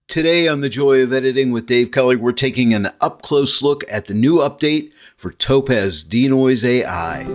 Today on The Joy of Editing with Dave Kelly, we're taking an up-close look at the new update for TOPAZ DENOISE Ai.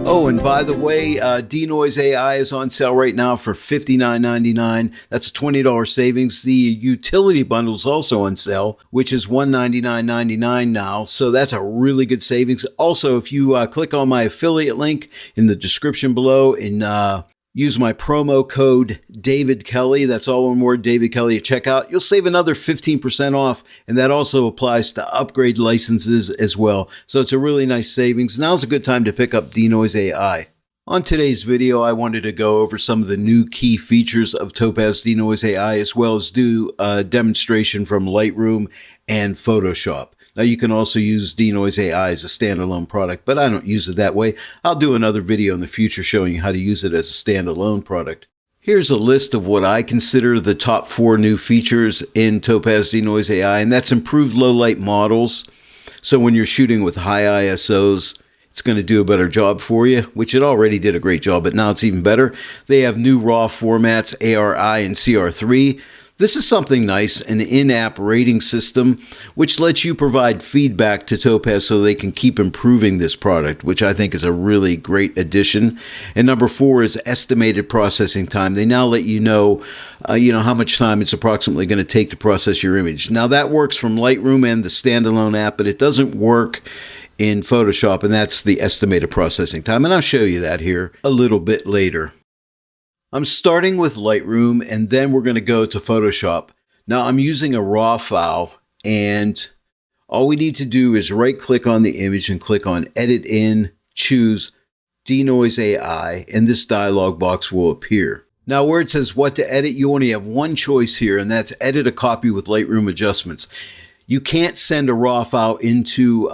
Oh, and by the way, DENOISE Ai is on sale right now for $59.99. That's a $20 savings. The utility bundle is also on sale, which is $199.99 now. So that's a really good savings. Also, if you click on my affiliate link in the description below and use my promo code David Kelly, that's all one word, David Kelly at checkout, you'll save another 15% off, and that also applies to upgrade licenses as well. So it's a really nice savings. Now's a good time to pick up DENOISE Ai. On today's video, I wanted to go over some of the new key features of TOPAZ DENOISE Ai, as well as do a demonstration from Lightroom and Photoshop. Now, you can also use DENOISE Ai as a standalone product, but I don't use it that way. I'll do another video in the future showing you how to use it as a standalone product. Here's a list of what I consider the top 4 new features in TOPAZ DENOISE Ai, and that's improved low light models. So when you're shooting with high ISOs, it's going to do a better job for you, which it already did a great job, but now it's even better. They have new RAW formats, ARI and CR3. This is something nice, an in-app rating system, which lets you provide feedback to TOPAZ so they can keep improving this product, which I think is a really great addition. And number 4 is estimated processing time. They now let you know, how much time it's approximately going to take to process your image. Now that works from Lightroom and the standalone app, but it doesn't work in Photoshop, and that's the estimated processing time. And I'll show you that here a little bit later. I'm starting with Lightroom, and then we're going to go to Photoshop. Now, I'm using a RAW file, and all we need to do is right-click on the image and click on Edit In, choose DENOISE Ai, and this dialog box will appear. Now, where it says what to edit, you only have one choice here, and that's edit a copy with Lightroom adjustments. You can't send a RAW file into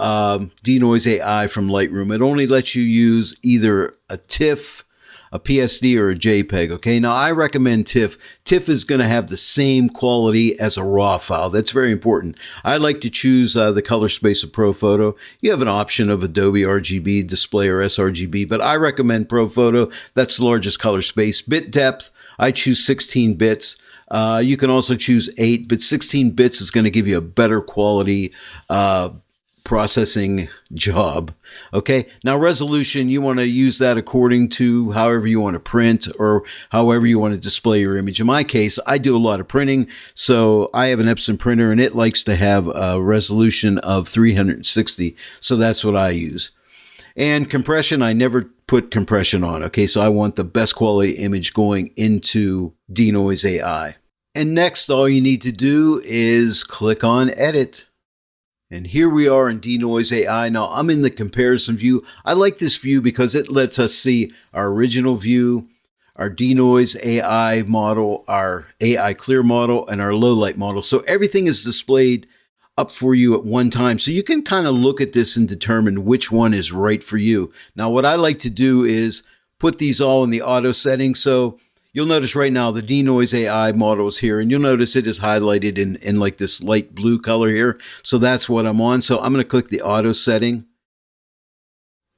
DENOISE Ai from Lightroom. It only lets you use either a TIFF, a PSD, or a JPEG. Okay, now I recommend TIFF. TIFF is going to have the same quality as a RAW file. That's very important. I like to choose the color space of ProPhoto. You have an option of Adobe RGB display or sRGB, but I recommend ProPhoto. That's the largest color space. Bit depth, I choose 16 bits. You can also choose 8, but 16 bits is going to give you a better quality processing job. Okay, now resolution, you want to use that according to however you want to print or however you want to display your image. In my case, I do a lot of printing, so I have an Epson printer and it likes to have a resolution of 360, so that's what I use. And compression, I never put compression on. Okay, so I want the best quality image going into DENOISE Ai. And next, all you need to do is click on Edit. And here we are in DENOISE Ai. Now, I'm in the comparison view. I like this view because it lets us see our original view, our DENOISE Ai model, our AI clear model, and our low light model. So everything is displayed up for you at one time. So you can kind of look at this and determine which one is right for you. Now, what I like to do is put these all in the auto settings. So you'll notice right now the DENOISE Ai model is here, and you'll notice it is highlighted in like this light blue color here. So that's what I'm on. So I'm going to click the auto setting.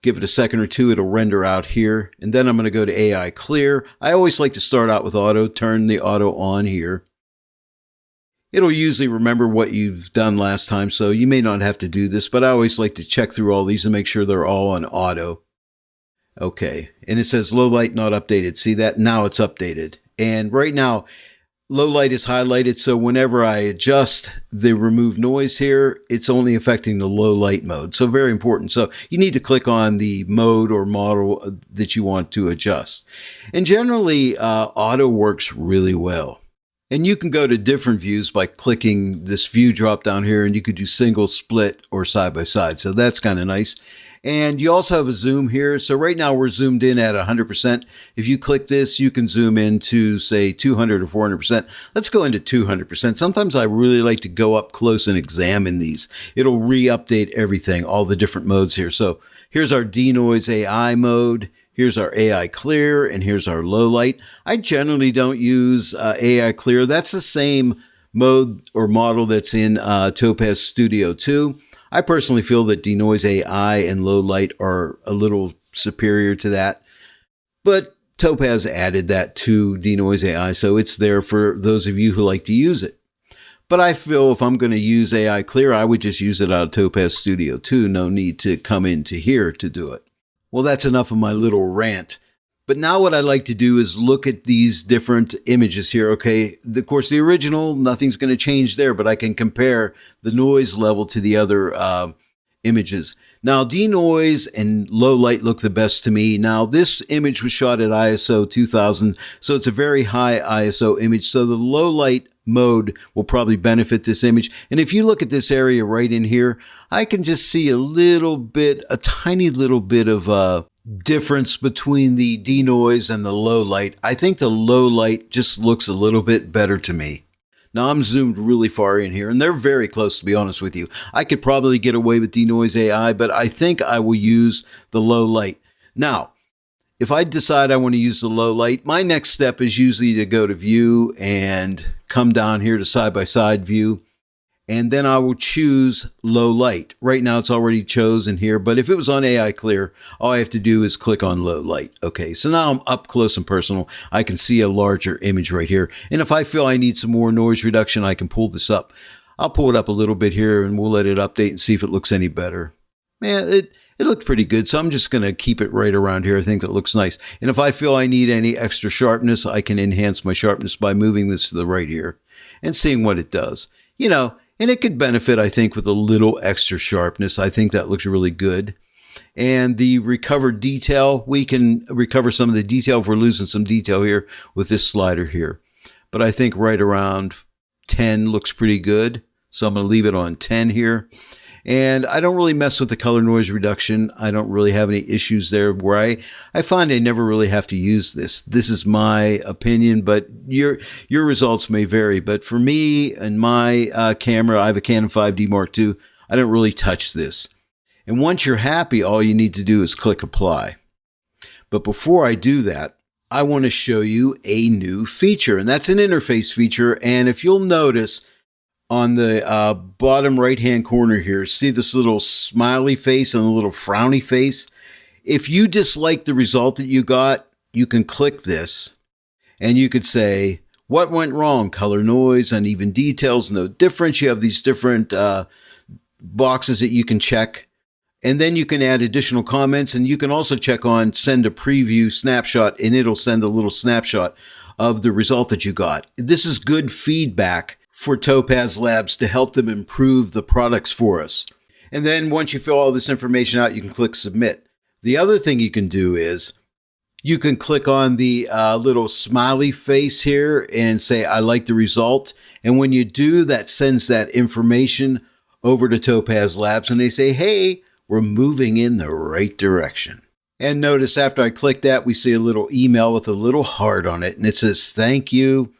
Give it a second or two, it'll render out here. And then I'm going to go to AI clear. I always like to start out with auto, turn the auto on here. It'll usually remember what you've done last time, so you may not have to do this, but I always like to check through all these and make sure they're all on auto. Okay, and it says low light not updated. See that? Now it's updated. And right now, low light is highlighted, so whenever I adjust the remove noise here, it's only affecting the low light mode. So very important. So you need to click on the mode or model that you want to adjust. And generally, auto works really well. And you can go to different views by clicking this view drop down here, and you could do single, split, or side by side. So that's kind of nice. And you also have a zoom here. So right now we're zoomed in at 100%. If you click this, you can zoom in to say 200 or 400%. Let's go into 200%. Sometimes I really like to go up close and examine these. It'll re-update everything, all the different modes here. So here's our DENOISE Ai mode. Here's our AI clear, and here's our low light. I generally don't use AI clear. That's the same mode or model that's in Topaz Studio 2. I personally feel that DENOISE Ai and low light are a little superior to that. But Topaz added that to Denoise AI, so it's there for those of you who like to use it. But I feel if I'm going to use AI Clear, I would just use it out of Topaz Studio 2. No need to come into here to do it. Well, that's enough of my little rant. But now what I'd like to do is look at these different images here, okay? Of course, the original, nothing's going to change there, but I can compare the noise level to the other images. Now, denoise and low light look the best to me. Now, this image was shot at ISO 2000, so it's a very high ISO image. So the low light mode will probably benefit this image. And if you look at this area right in here, I can just see a tiny little bit of difference between the denoise and the low light. I think the low light just looks a little bit better to me. Now, I'm zoomed really far in here, and they're very close, to be honest with you. I could probably get away with Denoise AI, but I think I will use the low light. Now, if I decide I want to use the low light, my next step is usually to go to View and come down here to Side-by-Side View, and then I will choose low light. Right now, it's already chosen here, but if it was on AI Clear, all I have to do is click on low light. Okay, so now I'm up close and personal. I can see a larger image right here. And if I feel I need some more noise reduction, I can pull this up. I'll pull it up a little bit here, and we'll let it update and see if it looks any better. Man, it looked pretty good, so I'm just going to keep it right around here. I think that looks nice. And if I feel I need any extra sharpness, I can enhance my sharpness by moving this to the right here and seeing what it does. You know, and it could benefit, I think, with a little extra sharpness. I think that looks really good. And the recovered detail, we can recover some of the detail if we're losing some detail here with this slider here. But I think right around 10 looks pretty good. So I'm going to leave it on 10 here. And I don't really mess with the color noise reduction. I don't really have any issues there where I find I never really have to use this. This is my opinion, but your results may vary. But for me and my camera, I have a Canon 5D Mark II. I don't really touch this. And once you're happy, all you need to do is click apply. But before I do that, I want to show you a new feature, and that's an interface feature. And if you'll notice, on the bottom right-hand corner here, see this little smiley face and a little frowny face? If you dislike the result that you got, you can click this, and you could say, what went wrong? Color, noise, uneven details, no difference. You have these different boxes that you can check, and then you can add additional comments, and you can also check on send a preview snapshot, and it'll send a little snapshot of the result that you got. This is good feedback for Topaz Labs to help them improve the products for us. And then once you fill all this information out, you can click submit. The other thing you can do is you can click on the little smiley face here and say, I like the result. And when you do, that sends that information over to Topaz Labs, and they say, hey, we're moving in the right direction. And notice after I click that, we see a little email with a little heart on it, and it says, thank you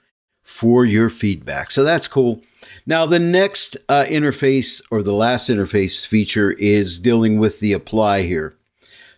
for your feedback. So that's cool. Now, the next interface, or the last interface feature, is dealing with the apply here.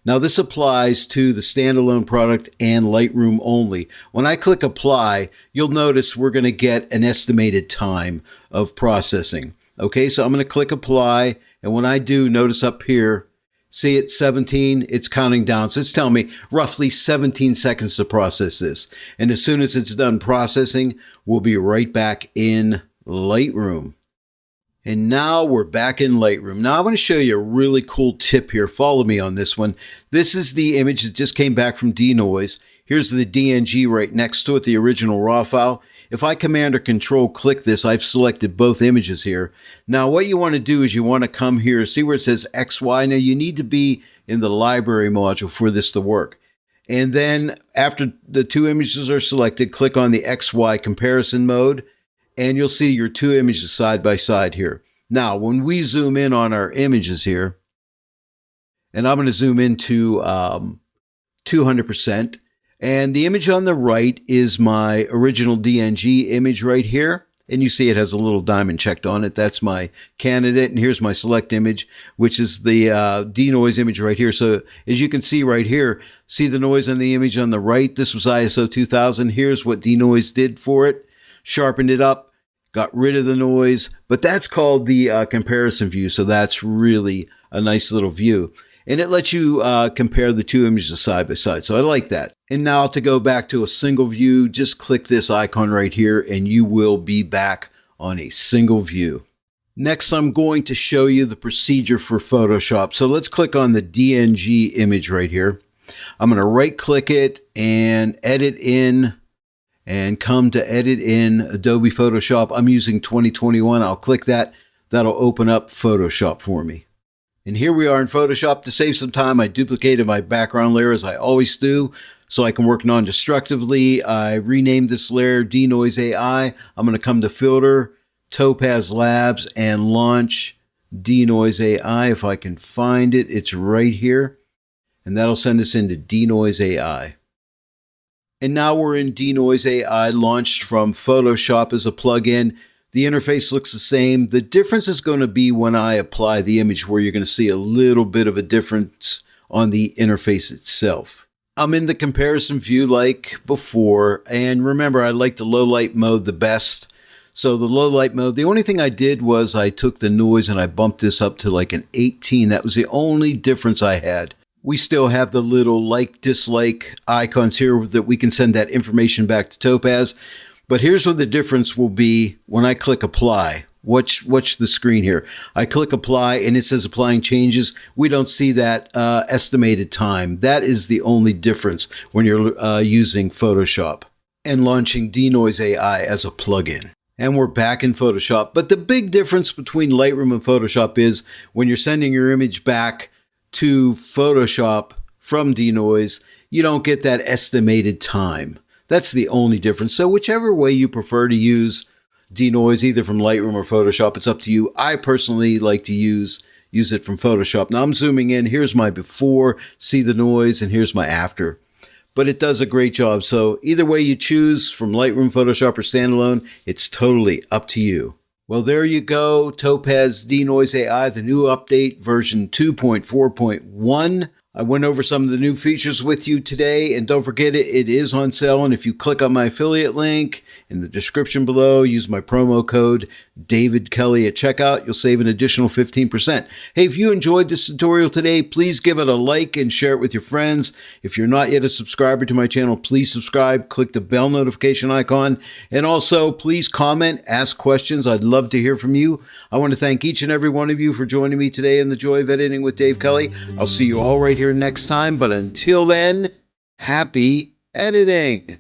Now, this applies to the standalone product and Lightroom only. When I click apply, you'll notice we're going to get an estimated time of processing. Okay, so I'm going to click apply, and when I do, notice up here, see it 17, it's counting down. So it's telling me roughly 17 seconds to process this. And as soon as it's done processing, we'll be right back in Lightroom. And now we're back in Lightroom. Now I'm going to show you a really cool tip here. Follow me on this one. This is the image that just came back from Denoise. Here's the DNG right next to it, the original RAW file. If I Command or Control click this, I've selected both images here. Now what you want to do is you want to come here, see where it says XY. Now you need to be in the library module for this to work. And then after the two images are selected, click on the XY comparison mode, and you'll see your two images side by side here. Now when we zoom in on our images here, and I'm going to zoom into 200%. And the image on the right is my original DNG image right here. And you see it has a little diamond checked on it. That's my candidate. And here's my select image, which is the denoise image right here. So as you can see right here, see the noise on the image on the right. This was ISO 2000. Here's what denoise did for it. Sharpened it up, got rid of the noise. But that's called the comparison view. So that's really a nice little view. And it lets you compare the two images side by side. So I like that. And now to go back to a single view, just click this icon right here and you will be back on a single view. Next, I'm going to show you the procedure for Photoshop. So let's click on the DNG image right here. I'm going to right click it and edit in and come to edit in Adobe Photoshop. I'm using 2021. I'll click that. That'll open up Photoshop for me. And here we are in Photoshop. To save some time, I duplicated my background layer as I always do so I can work non-destructively. I renamed this layer Denoise AI. I'm going to come to Filter, Topaz Labs, and launch Denoise AI. If I can find it, it's right here. And that'll send us into Denoise AI. And now we're in Denoise AI, launched from Photoshop as a plugin. The interface looks the same. The difference is going to be when I apply the image, where you're going to see a little bit of a difference on the interface itself. I'm in the comparison view like before. And remember, I like the low light mode the best. So the low light mode, the only thing I did was I took the noise and I bumped this up to like an 18. That was the only difference I had. We still have the little like, dislike icons here that we can send that information back to Topaz. But here's where the difference will be when I click apply. Watch the screen here. I click apply and it says applying changes. We don't see that estimated time. That is the only difference when you're using Photoshop and launching Denoise AI as a plugin. And we're back in Photoshop. But the big difference between Lightroom and Photoshop is when you're sending your image back to Photoshop from Denoise, you don't get that estimated time. That's the only difference. So whichever way you prefer to use Denoise, either from Lightroom or Photoshop, it's up to you. I personally like to use it from Photoshop. Now I'm zooming in. Here's my before, see the noise, and here's my after. But it does a great job. So either way you choose, from Lightroom, Photoshop, or standalone, it's totally up to you. Well, there you go. Topaz Denoise AI, the new update, version 2.4.1. I went over some of the new features with you today, and don't forget it is on sale. And if you click on my affiliate link in the description below, use my promo code David Kelly at checkout, you'll save an additional 15%. Hey, if you enjoyed this tutorial today, please give it a like and share it with your friends. If you're not yet a subscriber to my channel, please subscribe, click the bell notification icon, and also please comment, ask questions. I'd love to hear from you. I want to thank each and every one of you for joining me today in the Joy of Editing with Dave Kelly. I'll see you all right here next time, but until then, happy editing.